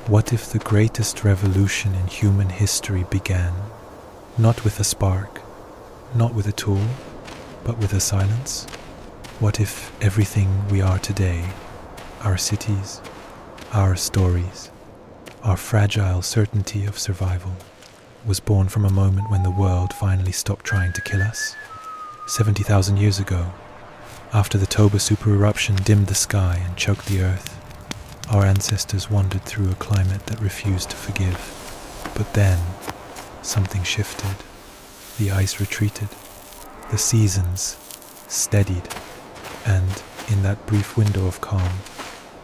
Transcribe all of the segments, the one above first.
What if the greatest revolution in human history began, not with a spark, not with a tool, but with a silence? What if everything we are today, our cities, our stories, our fragile certainty of survival, was born from a moment when the world finally stopped trying to kill us? 70,000 years ago, after the Toba Supereruption dimmed the sky and choked the earth, our ancestors wandered through a climate that refused to forgive. But then, something shifted. The ice retreated. The seasons steadied. And in that brief window of calm,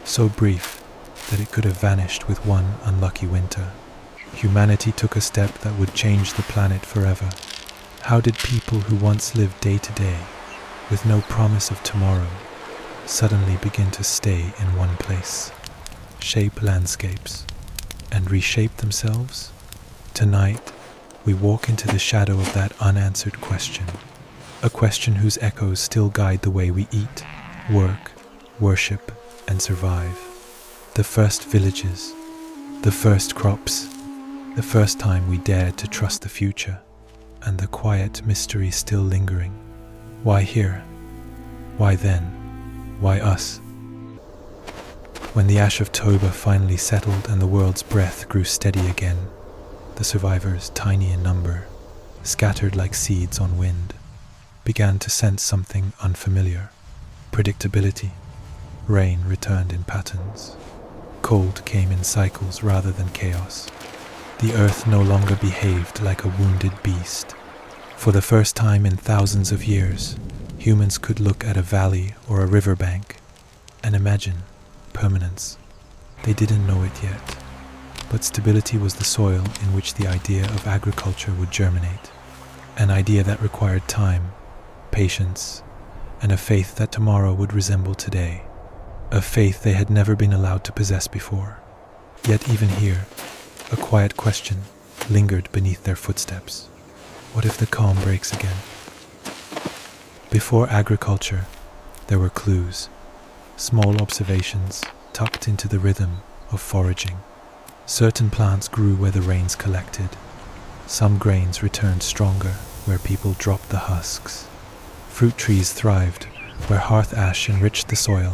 so brief that it could have vanished with one unlucky winter, humanity took a step that would change the planet forever. How did people who once lived day to day, with no promise of tomorrow, suddenly begin to stay in one place, shape landscapes, and reshape themselves? Tonight, we walk into the shadow of that unanswered question, a question whose echoes still guide the way we eat, work, worship, and survive. The first villages, the first crops, the first time we dared to trust the future, and the quiet mystery still lingering. Why here? Why then? Why us? When the ash of Toba finally settled and the world's breath grew steady again, the survivors, tiny in number, scattered like seeds on wind, began to sense something unfamiliar. Predictability. Rain returned in patterns. Cold came in cycles rather than chaos. The earth no longer behaved like a wounded beast. For the first time in thousands of years, humans could look at a valley or a riverbank and imagine permanence. They didn't know it yet, but stability was the soil in which the idea of agriculture would germinate, an idea that required time, patience, and a faith that tomorrow would resemble today, a faith they had never been allowed to possess before. Yet even here, a quiet question lingered beneath their footsteps. What if the calm breaks again? Before agriculture, there were clues, small observations tucked into the rhythm of foraging. Certain plants grew where the rains collected. Some grains returned stronger where people dropped the husks. Fruit trees thrived where hearth ash enriched the soil.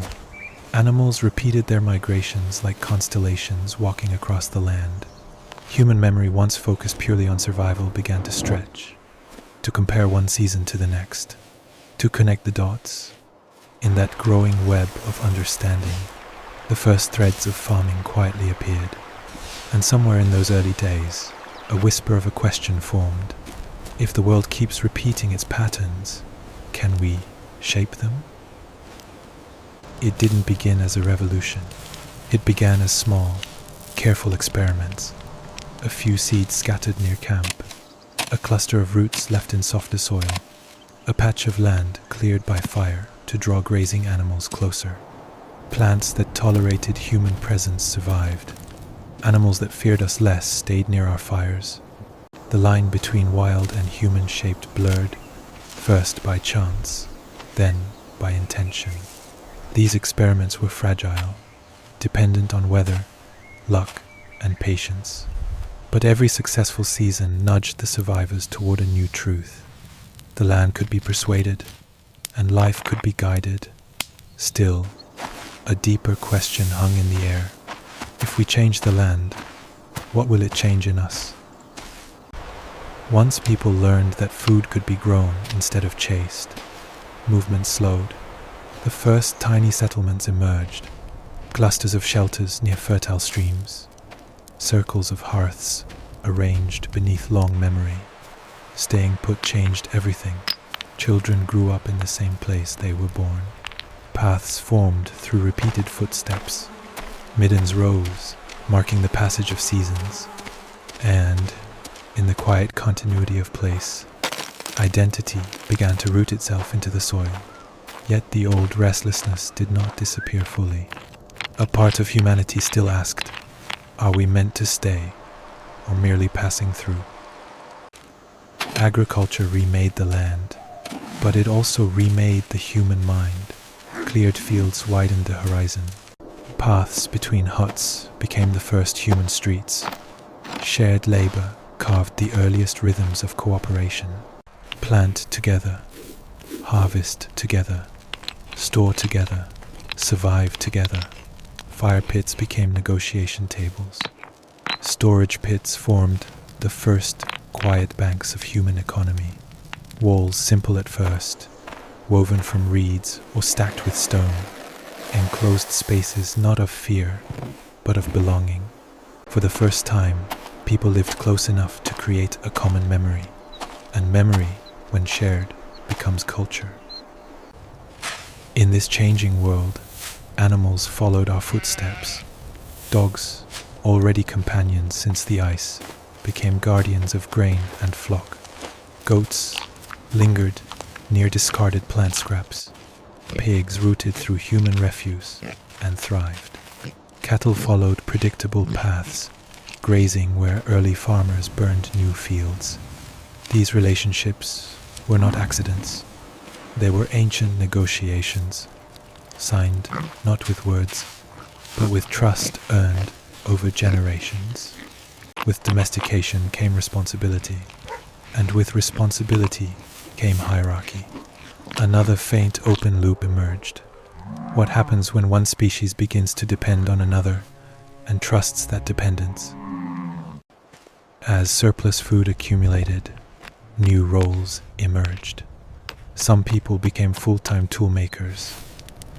Animals repeated their migrations like constellations walking across the land. Human memory, once focused purely on survival, began to stretch, to compare one season to the next, to connect the dots. In that growing web of understanding, the first threads of farming quietly appeared. And somewhere in those early days, a whisper of a question formed. If the world keeps repeating its patterns, can we shape them? It didn't begin as a revolution. It began as small, careful experiments. A few seeds scattered near camp, a cluster of roots left in softer soil, a patch of land cleared by fire to draw grazing animals closer. Plants that tolerated human presence survived. Animals that feared us less stayed near our fires. The line between wild and human-shaped blurred, first by chance, then by intention. These experiments were fragile, dependent on weather, luck, and patience. But every successful season nudged the survivors toward a new truth. The land could be persuaded, and life could be guided. Still, a deeper question hung in the air. If we change the land, what will it change in us? Once people learned that food could be grown instead of chased, movement slowed. The first tiny settlements emerged, clusters of shelters near fertile streams, circles of hearths arranged beneath long memory. Staying put changed everything. Children grew up in the same place they were born. Paths formed through repeated footsteps. Middens rose, marking the passage of seasons. And, in the quiet continuity of place, identity began to root itself into the soil. Yet the old restlessness did not disappear fully. A part of humanity still asked, are we meant to stay, or merely passing through? Agriculture remade the land, but it also remade the human mind. Cleared fields widened the horizon. Paths between huts became the first human streets. Shared labor carved the earliest rhythms of cooperation. Plant together, harvest together, store together, survive together. Fire pits became negotiation tables. Storage pits formed the first quiet banks of human economy. Walls simple at first, woven from reeds or stacked with stone, enclosed spaces not of fear, but of belonging. For the first time, people lived close enough to create a common memory, and memory, when shared, becomes culture. In this changing world, animals followed our footsteps. Dogs, already companions since the ice, became guardians of grain and flock. Goats lingered near discarded plant scraps. Pigs rooted through human refuse and thrived. Cattle followed predictable paths, grazing where early farmers burned new fields. These relationships were not accidents. They were ancient negotiations, signed not with words, but with trust earned over generations. With domestication came responsibility, and with responsibility came hierarchy. Another faint open loop emerged. What happens when one species begins to depend on another and trusts that dependence? As surplus food accumulated, new roles emerged. Some people became full-time tool makers.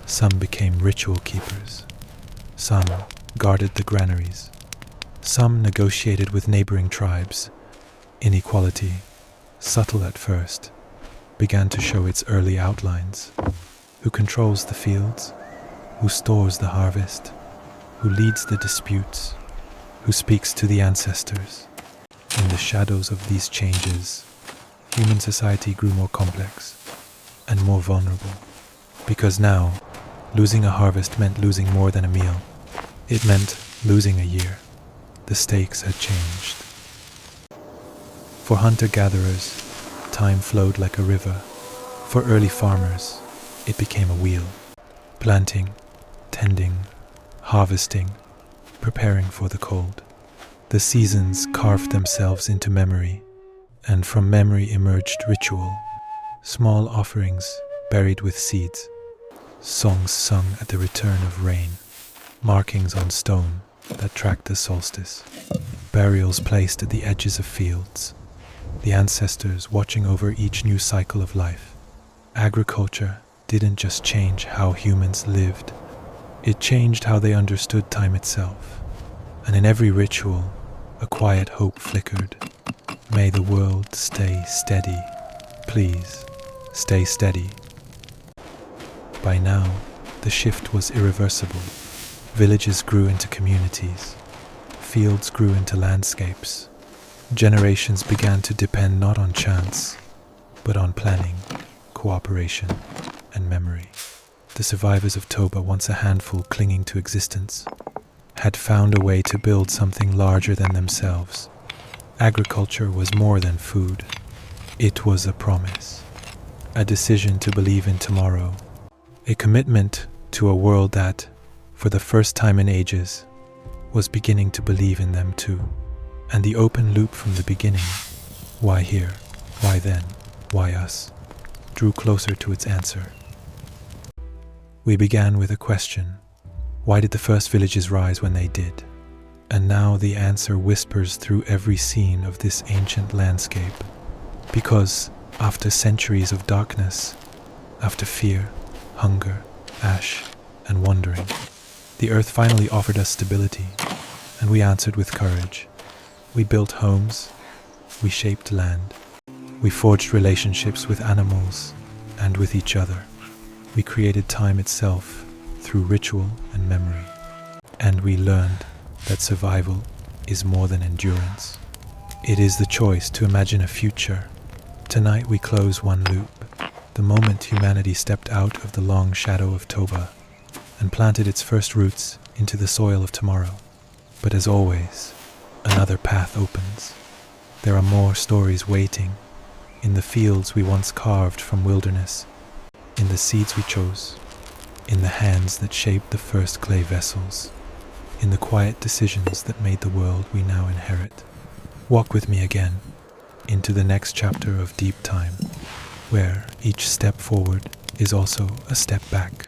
Some became ritual keepers. Some guarded the granaries. Some negotiated with neighboring tribes. Inequality, subtle at first, began to show its early outlines. Who controls the fields? Who stores the harvest? Who leads the disputes? Who speaks to the ancestors? In the shadows of these changes, human society grew more complex and more vulnerable. Because now, losing a harvest meant losing more than a meal. It meant losing a year. The stakes had changed. For hunter-gatherers, time flowed like a river. For early farmers, it became a wheel. Planting, tending, harvesting, preparing for the cold. The seasons carved themselves into memory, and from memory emerged ritual, small offerings buried with seeds, songs sung at the return of rain, markings on stone that tracked the solstice, burials placed at the edges of fields, the ancestors watching over each new cycle of life. Agriculture didn't just change how humans lived, it changed how they understood time itself. And in every ritual, a quiet hope flickered. May the world stay steady. Please, stay steady. By now, the shift was irreversible. Villages grew into communities. Fields grew into landscapes. Generations began to depend not on chance, but on planning, cooperation, and memory. The survivors of Toba, once a handful clinging to existence, had found a way to build something larger than themselves. Agriculture was more than food. It was a promise, a decision to believe in tomorrow, a commitment to a world that, for the first time in ages, was beginning to believe in them too. And the open loop from the beginning, why here, why then, why us, drew closer to its answer. We began with a question. Why did the first villages rise when they did? And now the answer whispers through every scene of this ancient landscape. Because after centuries of darkness, after fear, hunger, ash, and wandering, the earth finally offered us stability, and we answered with courage. We built homes, we shaped land, we forged relationships with animals and with each other. We created time itself through ritual and memory, and we learned that survival is more than endurance. It is the choice to imagine a future. Tonight we close one loop, the moment humanity stepped out of the long shadow of Toba and planted its first roots into the soil of tomorrow. But as always, another path opens. There are more stories waiting, in the fields we once carved from wilderness, in the seeds we chose, in the hands that shaped the first clay vessels, in the quiet decisions that made the world we now inherit. Walk with me again into the next chapter of deep time, where each step forward is also a step back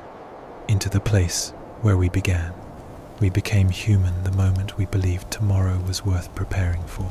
into the place where we began. We became human the moment we believed tomorrow was worth preparing for.